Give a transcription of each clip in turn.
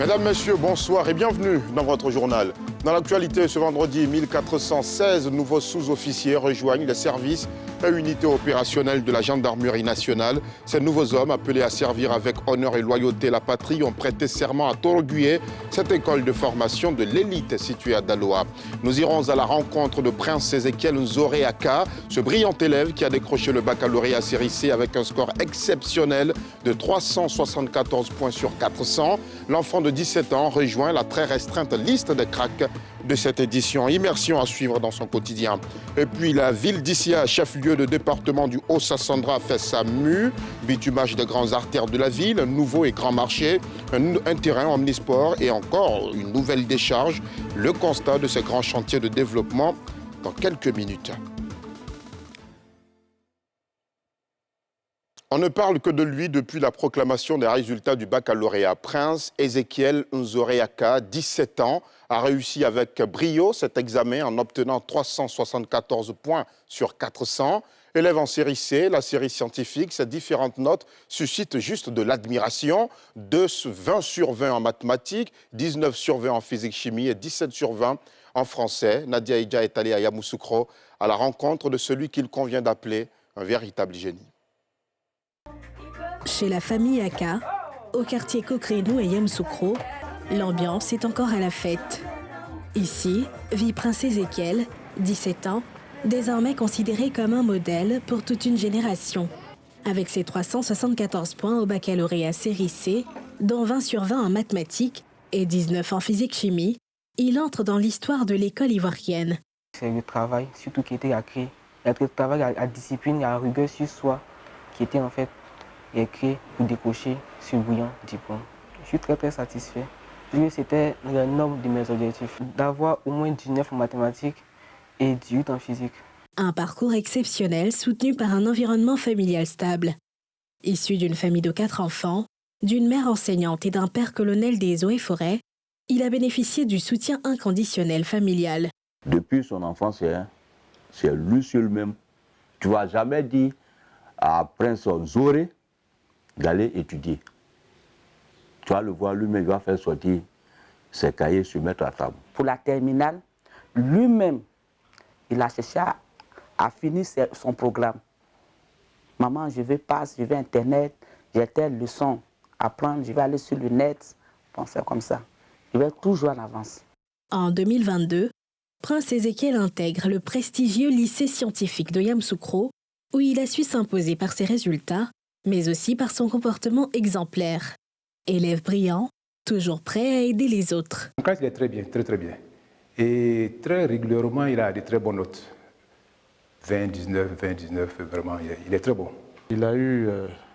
Mesdames, Messieurs, bonsoir et bienvenue dans votre journal. Dans l'actualité, ce vendredi, 1416 nouveaux sous-officiers rejoignent les services et unités opérationnelles de la gendarmerie nationale. Ces nouveaux hommes, appelés à servir avec honneur et loyauté la patrie, ont prêté serment à Torogué, cette école de formation de l'élite située à Daloa. Nous irons à la rencontre de Prince Ézéchiel Nzoréaka, ce brillant élève qui a décroché le baccalauréat série C avec un score exceptionnel de 374 points sur 400. L'enfant de 17 ans rejoint la très restreinte liste des cracks de cette édition. Immersion à suivre dans son quotidien. Et puis la ville d'Issia, chef-lieu de département du Haut-Sassandra, fait sa mue. Bitumage des grandes artères de la ville, un nouveau et grand marché, un terrain omnisport et encore une nouvelle décharge. Le constat de ces grands chantiers de développement dans quelques minutes. On ne parle que de lui depuis la proclamation des résultats du baccalauréat. Prince Ézéchiel Nzoréaka, 17 ans, a réussi avec brio cet examen en obtenant 374 points sur 400. Élève en série C, la série scientifique, ces différentes notes suscitent juste de l'admiration. 20 sur 20 en mathématiques, 19 sur 20 en physique-chimie et 17 sur 20 en français. Nadia Ija est allée à Yamoussoukro à la rencontre de celui qu'il convient d'appeler un véritable génie. Chez la famille Aka, au quartier Kokrenou et Yamoussoukro, l'ambiance est encore à la fête. Ici vit Prince Ézéchiel, 17 ans, désormais considéré comme un modèle pour toute une génération. Avec ses 374 points au baccalauréat série C, dont 20 sur 20 en mathématiques et 19 en physique-chimie, il entre dans l'histoire de l'école ivoirienne. C'est le travail, surtout qui était à créer. Le travail à discipline et à rigueur sur soi, qui était en fait écrit pour décrocher ce brillant diplôme. Je suis très satisfait. C'était le nombre de mes objectifs, d'avoir au moins 19 en mathématiques et 18 en physique. Un parcours exceptionnel soutenu par un environnement familial stable. Issu d'une famille de 4 enfants, d'une mère enseignante et d'un père colonel des eaux et forêts, il a bénéficié du soutien inconditionnel familial. Depuis son enfance, c'est lui seul même. Tu ne vas jamais dire à Prince Nzoré d'aller étudier. Tu vas le voir, lui-même, il va faire sortir ses cahiers, se mettre à table. Pour la terminale, lui-même, il a cherché à finir son programme. Maman, je vais Internet, j'ai telle leçon à prendre, je vais aller sur le net, penser comme ça. Il va toujours en avance. En 2022, Prince Ézéchiel intègre le prestigieux lycée scientifique de Yamoussoukro, où il a su s'imposer par ses résultats, mais aussi par son comportement exemplaire. Élève brillant, toujours prêt à aider les autres. En classe, il est très bien, très bien. Et très régulièrement, il a de très bonnes notes. 20, 19, vraiment, il est très bon. Il a eu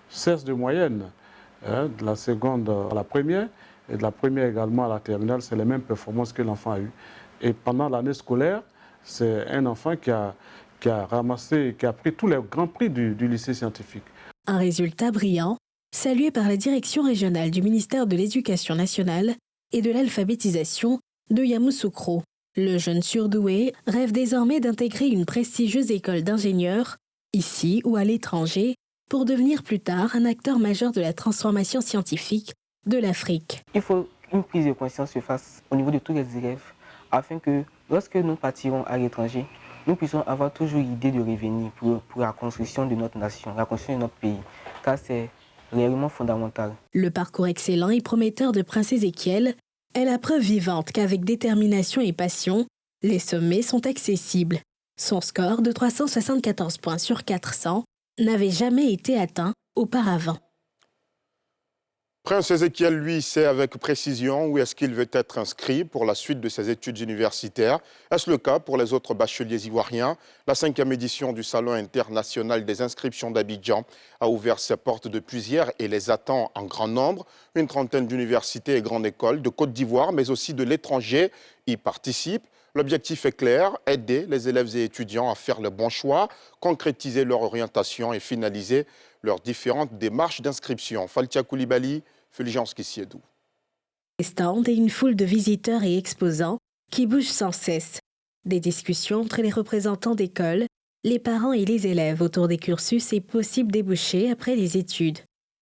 16 de moyenne, de la seconde à la première, et de la première également à la terminale. C'est les mêmes performances que l'enfant a eues. Et pendant l'année scolaire, c'est un enfant qui a pris tous les grands prix du lycée scientifique. Un résultat brillant, salué par la direction régionale du ministère de l'Éducation nationale et de l'alphabétisation de Yamoussoukro. Le jeune surdoué rêve désormais d'intégrer une prestigieuse école d'ingénieurs, ici ou à l'étranger, pour devenir plus tard un acteur majeur de la transformation scientifique de l'Afrique. Il faut une prise de conscience se fasse au niveau de tous les élèves, afin que lorsque nous partirons à l'étranger, nous puissions avoir toujours l'idée de revenir pour la construction de notre nation, la construction de notre pays, car c'est réellement fondamental. Le parcours excellent et prometteur de Prince Ézéchiel est la preuve vivante qu'avec détermination et passion, les sommets sont accessibles. Son score de 374 points sur 400 n'avait jamais été atteint auparavant. Prince Ézéchiel, lui, sait avec précision où est-ce qu'il veut être inscrit pour la suite de ses études universitaires. Est-ce le cas pour les autres bacheliers ivoiriens? La 5e édition du Salon international des inscriptions d'Abidjan a ouvert ses portes depuis hier et les attend en grand nombre. Une trentaine d'universités et grandes écoles de Côte d'Ivoire, mais aussi de l'étranger, y participent. L'objectif est clair, aider les élèves et étudiants à faire le bon choix, concrétiser leur orientation et finaliser leurs différentes démarches d'inscription. Faltia Koulibaly, Fulgence Kissiedou. Des stands et une foule de visiteurs et exposants qui bougent sans cesse. Des discussions entre les représentants d'écoles, les parents et les élèves autour des cursus et possibles débouchés après les études.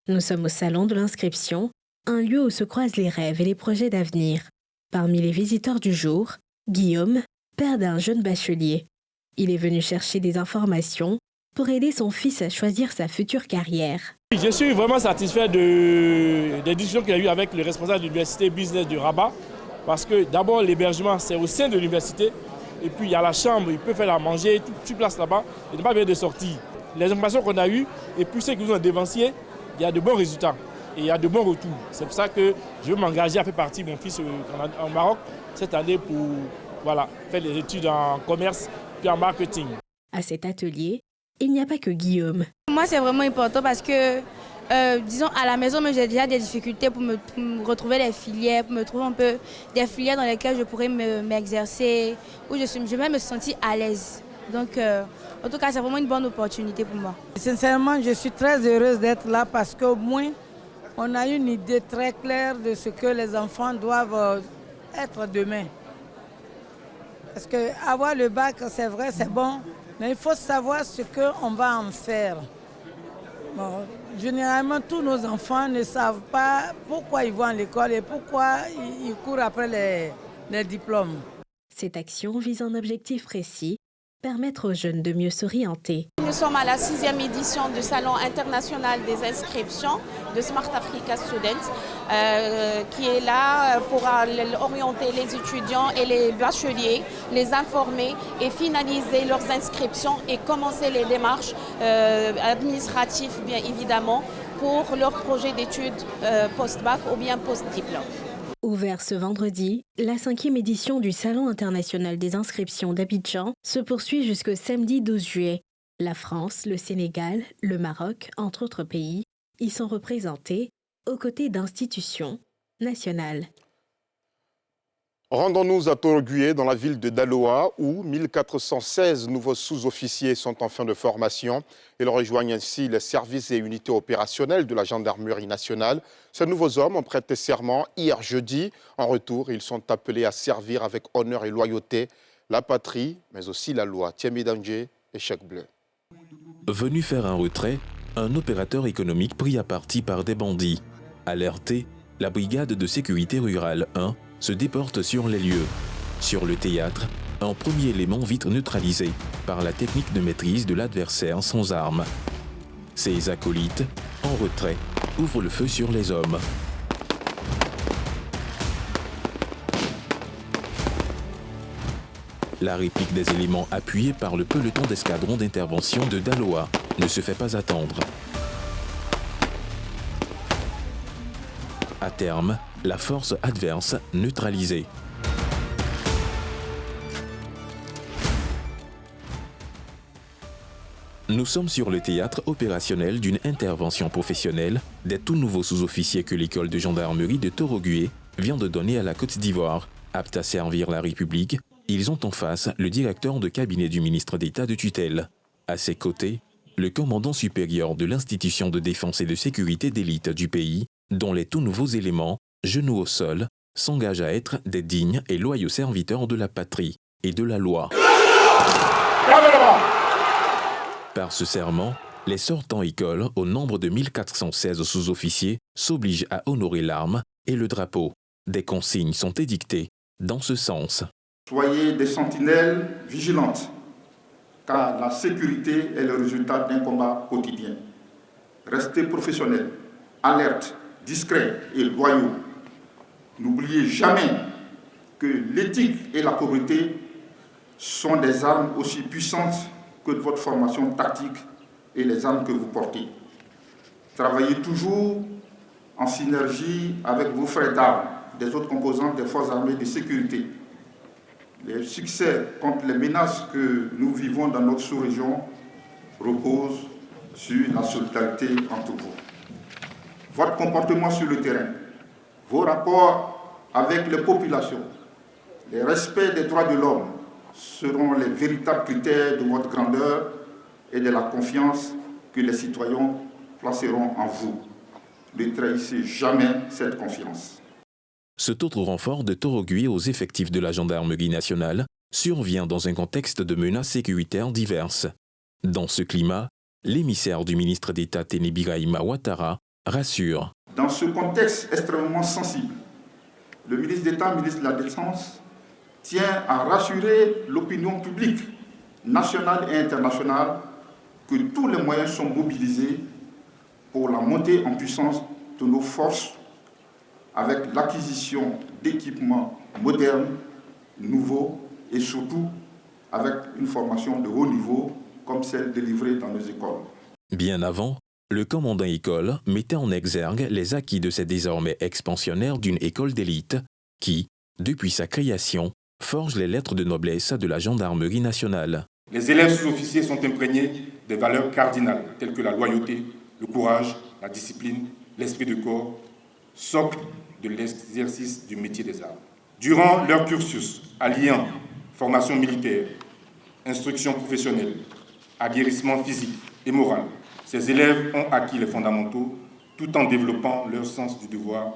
Nous sommes au salon de l'inscription, un lieu où se croisent les rêves et les projets d'avenir. Parmi les visiteurs du jour, Guillaume, père d'un jeune bachelier. Il est venu chercher des informations pour aider son fils à choisir sa future carrière. Je suis vraiment satisfait des discussions qu'il y a eu avec le responsable de l'université business du Rabat, parce que d'abord l'hébergement c'est au sein de l'université, et puis il y a la chambre, il peut faire à manger, tout place là-bas, il n'est pas bien de sortir. Les informations qu'on a eues, et puis ceux qui nous ont dévanciés, il y a de bons résultats, et il y a de bons retours. C'est pour ça que je veux m'engager à faire partie de mon fils au Maroc cette année pour faire des études en commerce puis en marketing. À cet atelier, il n'y a pas que Guillaume. Moi, c'est vraiment important parce que, disons, à la maison, j'ai déjà des difficultés pour me retrouver des filières, pour me trouver un peu des filières dans lesquelles je pourrais m'exercer, où je vais me sentir à l'aise. Donc, en tout cas, c'est vraiment une bonne opportunité pour moi. Sincèrement, je suis très heureuse d'être là parce qu'au moins, on a une idée très claire de ce que les enfants doivent être demain. Parce qu'avoir le bac, c'est vrai, c'est bon, mais il faut savoir ce qu'on va en faire. Bon, généralement, tous nos enfants ne savent pas pourquoi ils vont à l'école et pourquoi ils courent après les diplômes. Cette action vise un objectif précis, permettre aux jeunes de mieux s'orienter. Nous sommes à la 6e édition du Salon international des inscriptions de Smart Africa Students, qui est là pour orienter les étudiants et les bacheliers, les informer et finaliser leurs inscriptions et commencer les démarches administratives, bien évidemment, pour leur projet d'études post-bac ou bien post-diplôme. Ouvert ce vendredi, la 5e édition du Salon international des inscriptions d'Abidjan se poursuit jusqu'au samedi 12 juillet. La France, le Sénégal, le Maroc, entre autres pays, y sont représentés aux côtés d'institutions nationales. Rendons-nous à Torogué, dans la ville de Daloa, où 1416 nouveaux sous-officiers sont en fin de formation. Ils rejoignent ainsi les services et unités opérationnelles de la gendarmerie nationale. Ces nouveaux hommes ont prêté serment hier jeudi. En retour, ils sont appelés à servir avec honneur et loyauté la patrie, mais aussi la loi. Thiemi Danger et Chèque Bleu. Venu faire un retrait, un opérateur économique pris à partie par des bandits. Alerté, la brigade de sécurité rurale 1 se déporte sur les lieux. Sur le théâtre, un premier élément vite neutralisé par la technique de maîtrise de l'adversaire sans armes. Ses acolytes, en retrait, ouvrent le feu sur les hommes. La réplique des éléments appuyés par le peloton d'escadron d'intervention de Daloa ne se fait pas attendre. À terme, la force adverse neutralisée. Nous sommes sur le théâtre opérationnel d'une intervention professionnelle des tout nouveaux sous-officiers que l'école de gendarmerie de Torogué vient de donner à la Côte d'Ivoire. Aptes à servir la République, ils ont en face le directeur de cabinet du ministre d'État de tutelle. À ses côtés, le commandant supérieur de l'institution de défense et de sécurité d'élite du pays, dont les tout nouveaux éléments, genoux au sol, s'engagent à être des dignes et loyaux serviteurs de la patrie et de la loi. Par ce serment, les sortants écoles, au nombre de 1416 sous-officiers, s'obligent à honorer l'arme et le drapeau. Des consignes sont édictées dans ce sens. Soyez des sentinelles vigilantes, car la sécurité est le résultat d'un combat quotidien. Restez professionnels, alertes, discrets et loyaux. N'oubliez jamais que l'éthique et la probité sont des armes aussi puissantes que votre formation tactique et les armes que vous portez. Travaillez toujours en synergie avec vos frères d'armes des autres composantes des forces armées de sécurité. Les succès contre les menaces que nous vivons dans notre sous-région reposent sur la solidarité entre vous. Votre comportement sur le terrain, vos rapports avec les populations, le respect des droits de l'homme seront les véritables critères de votre grandeur et de la confiance que les citoyens placeront en vous. Ne trahissez jamais cette confiance. Cet autre renfort de Torogué aux effectifs de la gendarmerie nationale survient dans un contexte de menaces sécuritaires diverses. Dans ce climat, l'émissaire du ministre d'État Téné Birahima Ouattara rassure. Dans ce contexte extrêmement sensible, le ministre d'État, ministre de la Défense, tient à rassurer l'opinion publique nationale et internationale que tous les moyens sont mobilisés pour la montée en puissance de nos forces avec l'acquisition d'équipements modernes, nouveaux et surtout avec une formation de haut niveau comme celle délivrée dans nos écoles. Bien avant, le commandant école mettait en exergue les acquis de cette désormais expansionnaire d'une école d'élite qui, depuis sa création, forge les lettres de noblesse de la gendarmerie nationale. Les élèves sous-officiers sont imprégnés des valeurs cardinales telles que la loyauté, le courage, la discipline, l'esprit de corps, socle de l'exercice du métier des armes. Durant leur cursus, alliant formation militaire, instruction professionnelle, aguerrissement physique et moral, ces élèves ont acquis les fondamentaux tout en développant leur sens du devoir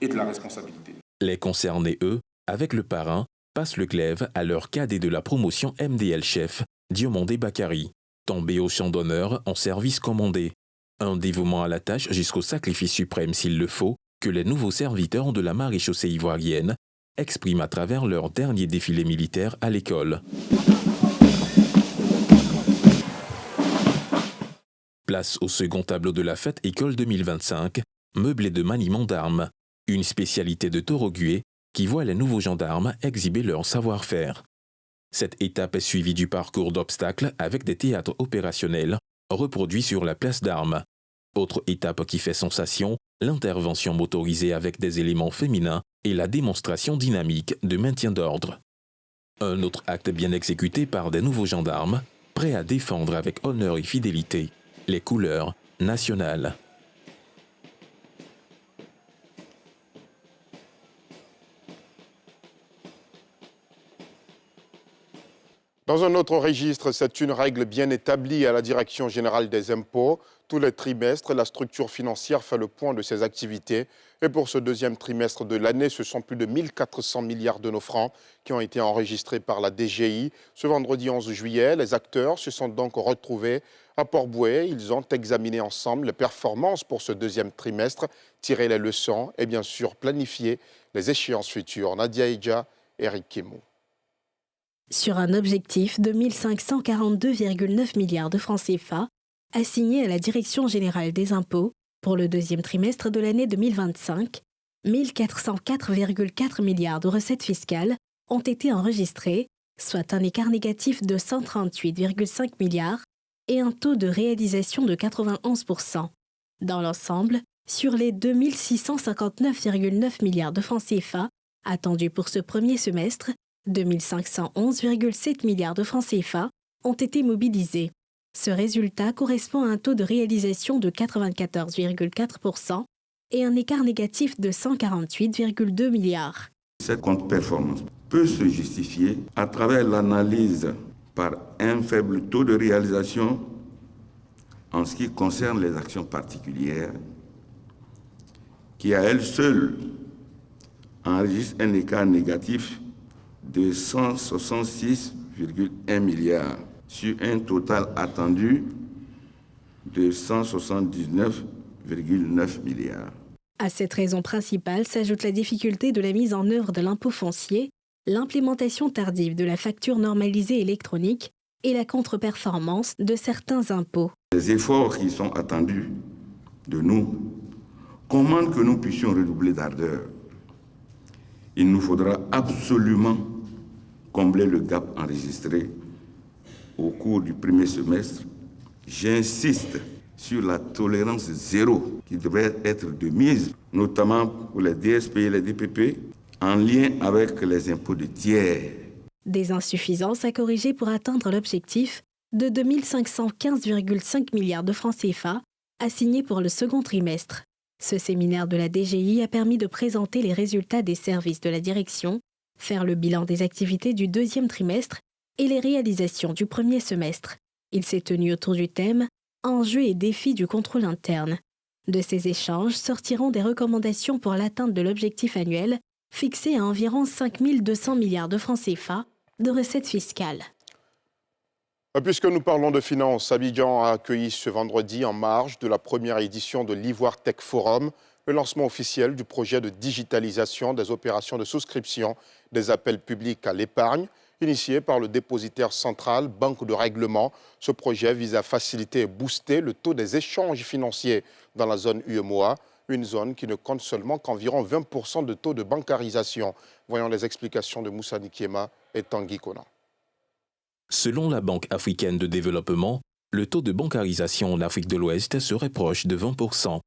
et de la responsabilité. Les concernés, eux, avec le parrain, passent le glaive à leur cadet de la promotion MDL chef, Diomandé Bakary, tombé au champ d'honneur en service commandé. Un dévouement à la tâche jusqu'au sacrifice suprême s'il le faut, que les nouveaux serviteurs de la maréchaussée ivoirienne expriment à travers leur dernier défilé militaire à l'école. Place au second tableau de la fête École 2025, meublé de maniement d'armes, une spécialité de Torogué qui voit les nouveaux gendarmes exhiber leur savoir-faire. Cette étape est suivie du parcours d'obstacles avec des théâtres opérationnels reproduits sur la place d'armes. Autre étape qui fait sensation, l'intervention motorisée avec des éléments féminins et la démonstration dynamique de maintien d'ordre. Un autre acte bien exécuté par des nouveaux gendarmes, prêts à défendre avec honneur et fidélité les couleurs nationales. Dans un autre registre, c'est une règle bien établie à la Direction générale des impôts. Tous les trimestres, la structure financière fait le point de ses activités. Et pour ce deuxième trimestre de l'année, ce sont plus de 1400 milliards de nos francs qui ont été enregistrés par la DGI. Ce vendredi 11 juillet, les acteurs se sont donc retrouvés à Port-Bouët. Ils ont examiné ensemble les performances pour ce deuxième trimestre, tiré les leçons et bien sûr planifié les échéances futures. Nadia Eja, Eric Kemou. Sur un objectif de 1542,9 milliards de francs CFA, assigné à la Direction générale des impôts pour le deuxième trimestre de l'année 2025, 1404,4 milliards de recettes fiscales ont été enregistrées, soit un écart négatif de 138,5 milliards et un taux de réalisation de 91%. Dans l'ensemble, sur les 2659,9 milliards de francs CFA attendus pour ce premier semestre, 2511,7 milliards de francs CFA ont été mobilisés. Ce résultat correspond à un taux de réalisation de 94,4% et un écart négatif de 148,2 milliards. Cette contre-performance peut se justifier à travers l'analyse par un faible taux de réalisation en ce qui concerne les actions particulières, qui à elles seules enregistrent un écart négatif de 166,1 milliards sur un total attendu de 179,9 milliards. À cette raison principale s'ajoute la difficulté de la mise en œuvre de l'impôt foncier, l'implémentation tardive de la facture normalisée électronique et la contre-performance de certains impôts. Les efforts qui sont attendus de nous commandent que nous puissions redoubler d'ardeur. Il nous faudra absolument combler le gap enregistré au cours du premier semestre. J'insiste sur la tolérance zéro qui devrait être de mise, notamment pour les DSP et les DPP, en lien avec les impôts de tiers. Des insuffisances à corriger pour atteindre l'objectif de 2515,5 milliards de francs CFA assignés pour le second trimestre. Ce séminaire de la DGI a permis de présenter les résultats des services de la direction, faire le bilan des activités du deuxième trimestre et les réalisations du premier semestre. Il s'est tenu autour du thème « Enjeux et défis du contrôle interne ». De ces échanges sortiront des recommandations pour l'atteinte de l'objectif annuel fixé à environ 5200 milliards de francs CFA de recettes fiscales. Puisque nous parlons de finances, Abidjan a accueilli ce vendredi, en marge de la première édition de l'Ivoire Tech Forum, le lancement officiel du projet de digitalisation des opérations de souscription des appels publics à l'épargne, initié par le dépositaire central Banque de Règlement. Ce projet vise à faciliter et booster le taux des échanges financiers dans la zone UEMOA, une zone qui ne compte seulement qu'environ 20% de taux de bancarisation. Voyons les explications de Moussa Nikiema et Tanguy Konan. Selon la Banque africaine de développement, le taux de bancarisation en Afrique de l'Ouest serait proche de 20%.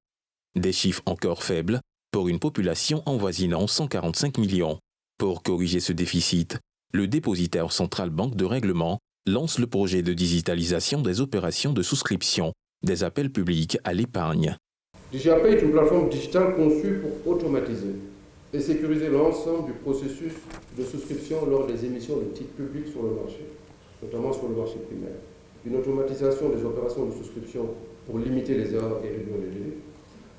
Des chiffres encore faibles pour une population avoisinant 145 millions. Pour corriger ce déficit, le dépositaire central Banque de Règlement lance le projet de digitalisation des opérations de souscription des appels publics à l'épargne. DigiAppel est une plateforme digitale conçue pour automatiser et sécuriser l'ensemble du processus de souscription lors des émissions de titres publics sur le marché, notamment sur le marché primaire. Une automatisation des opérations de souscription pour limiter les erreurs et réduire les délais.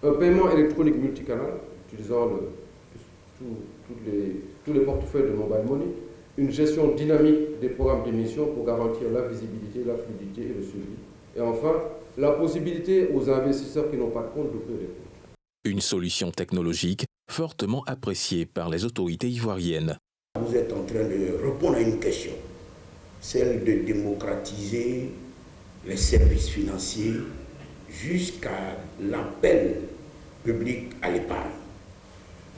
Un paiement électronique multicanal, utilisant tous les portefeuilles de mobile money. Une gestion dynamique des programmes d'émission pour garantir la visibilité, la fluidité et le suivi. Et enfin, la possibilité aux investisseurs qui n'ont pas de compte d'ouvrir des comptes. Une solution technologique fortement appréciée par les autorités ivoiriennes. Vous êtes en train de répondre à une question, celle de démocratiser les services financiers jusqu'à l'appel public à l'épargne.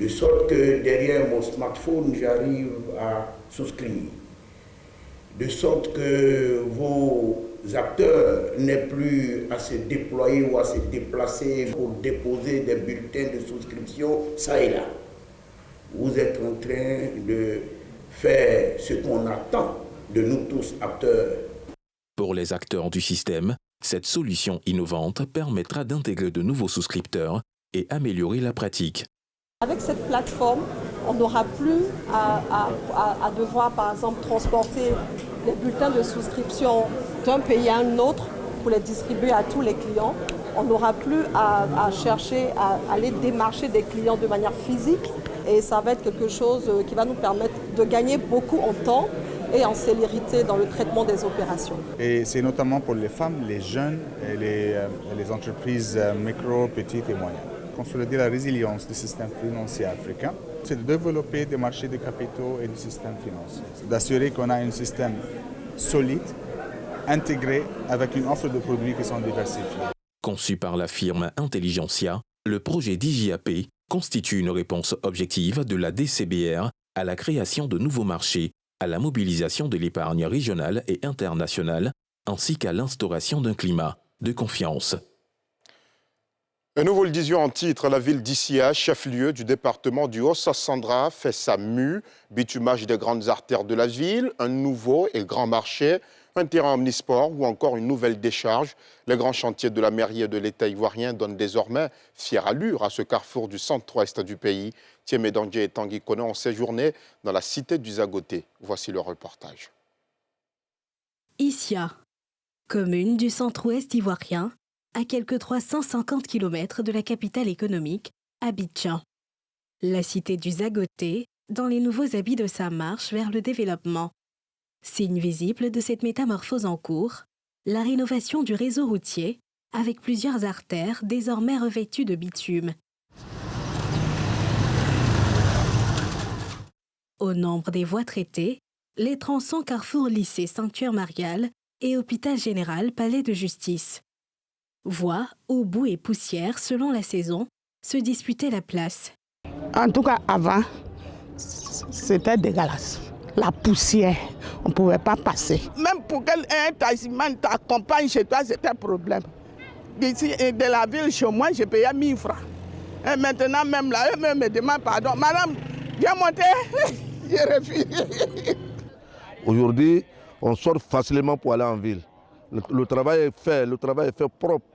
De sorte que derrière mon smartphone, j'arrive à souscrire. De sorte que vos acteurs n'aient plus à se déployer ou à se déplacer pour déposer des bulletins de souscription, ça et là. Vous êtes en train de faire ce qu'on attend de nous tous acteurs. Pour les acteurs du système, cette solution innovante permettra d'intégrer de nouveaux souscripteurs et améliorer la pratique. Avec cette plateforme, on n'aura plus à devoir, par exemple, transporter les bulletins de souscription d'un pays à un autre pour les distribuer à tous les clients. On n'aura plus à chercher à aller démarcher des clients de manière physique. Et ça va être quelque chose qui va nous permettre de gagner beaucoup en temps et en célérité dans le traitement des opérations. Et c'est notamment pour les femmes, les jeunes et les entreprises micro, petites et moyennes. Consolider la résilience du système financier africain, c'est de développer des marchés de capitaux et du système financier. D'assurer qu'on a un système solide, intégré, avec une offre de produits qui sont diversifiés. Conçu par la firme Intelligentsia, le projet DigiAppel constitue une réponse objective de la DCBR à la création de nouveaux marchés, à la mobilisation de l'épargne régionale et internationale, ainsi qu'à l'instauration d'un climat de confiance. Et nous vous le disions en titre, la ville d'Issia, chef-lieu du département du Haut-Sassandra, fait sa mue, bitumage des grandes artères de la ville, un nouveau et grand marché, un terrain omnisport ou encore une nouvelle décharge. Les grands chantiers de la mairie et de l'État ivoirien donnent désormais fière allure à ce carrefour du centre-ouest du pays. Thiemé Dandje et Tanguy Konan ont séjourné dans la cité du Zagoté. Voici le reportage. Issia, commune du centre-ouest ivoirien, à quelques 350 km de la capitale économique, Abidjan. La cité du Zagoté, dans les nouveaux habits de sa marche vers le développement. Signe visible de cette métamorphose en cours, la rénovation du réseau routier, avec plusieurs artères désormais revêtues de bitume. Au nombre des voies traitées, les tronçons Carrefour Lycée Sanctuaire Marial et Hôpital Général Palais de Justice. Voies où boue et poussière, selon la saison, se disputaient la place. En tout cas, avant, c'était dégueulasse. La poussière, on ne pouvait pas passer. Même pour qu'un taximan t'accompagne chez toi, c'était un problème. D'ici, de la ville chez moi, je payais 1000 francs. Et maintenant, même là, eux-mêmes me demandent pardon. Madame, viens monter. Je refuse. Aujourd'hui, on sort facilement pour aller en ville. Le travail est fait propre.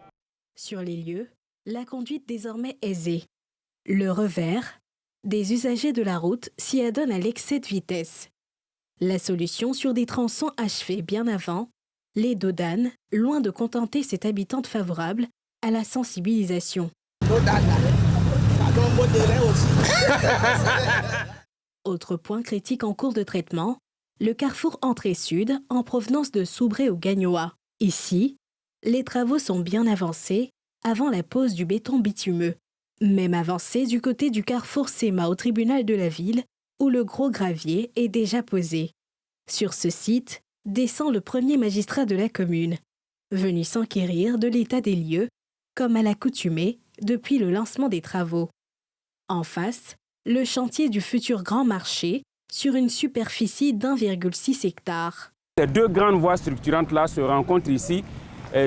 Sur les lieux, la conduite désormais aisée. Le revers, des usagers de la route s'y adonnent à l'excès de vitesse. La solution sur des tronçons achevés bien avant, les dodanes, loin de contenter cette habitante favorable à la sensibilisation. Autre point critique en cours de traitement, le carrefour entrée-sud en provenance de Soubré au Gagnoa. Ici, les travaux sont bien avancés avant la pose du béton bitumeux. Même avancé du côté du carrefour Sema au tribunal de la ville, où le gros gravier est déjà posé. Sur ce site descend le premier magistrat de la commune, venu s'enquérir de l'état des lieux, comme à l'accoutumée depuis le lancement des travaux. En face, le chantier du futur grand marché sur une superficie d'1,6 hectare. Ces deux grandes voies structurantes-là se rencontrent ici,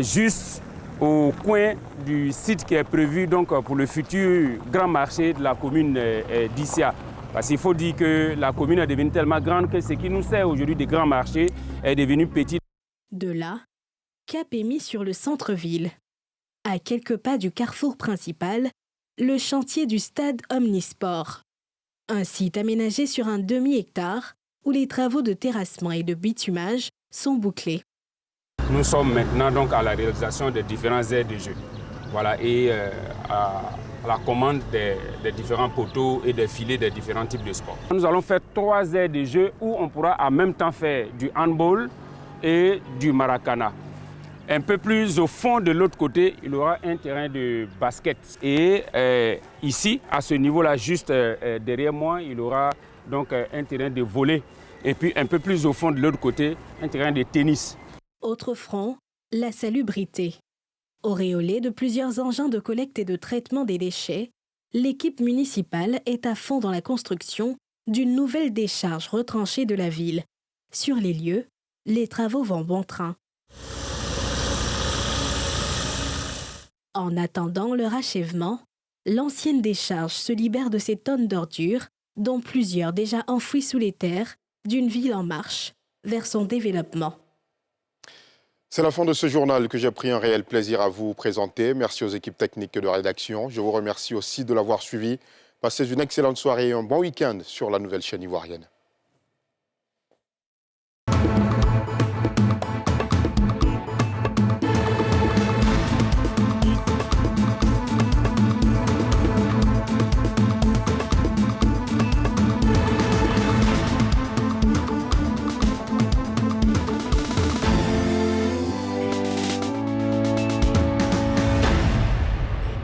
juste au coin du site qui est prévu donc, pour le futur grand marché de la commune d'Issia. Parce qu'il faut dire que la commune est devenue tellement grande que ce qui nous sert aujourd'hui des grands marchés est devenu petit. De là, cap est mis sur le centre-ville. À quelques pas du carrefour principal, le chantier du stade Omnisport. Un site aménagé sur un demi-hectare où les travaux de terrassement et de bitumage sont bouclés. Nous sommes maintenant donc à la réalisation des différents aires de jeu. Voilà, et à la commande des différents poteaux et des filets des différents types de sports. Nous allons faire 3 aires de jeu où on pourra en même temps faire du handball et du maracana. Un peu plus au fond de l'autre côté, il y aura un terrain de basket. Et ici, à ce niveau-là, juste derrière moi, il y aura donc un terrain de volley. Et puis un peu plus au fond de l'autre côté, un terrain de tennis. Autre front, la salubrité. Auréolée de plusieurs engins de collecte et de traitement des déchets, l'équipe municipale est à fond dans la construction d'une nouvelle décharge retranchée de la ville. Sur les lieux, les travaux vont bon train. En attendant leur achèvement, l'ancienne décharge se libère de ces tonnes d'ordures, dont plusieurs déjà enfouies sous les terres, d'une ville en marche vers son développement. C'est la fin de ce journal que j'ai pris un réel plaisir à vous présenter. Merci aux équipes techniques de rédaction. Je vous remercie aussi de l'avoir suivi. Passez une excellente soirée et un bon week-end sur la nouvelle chaîne ivoirienne.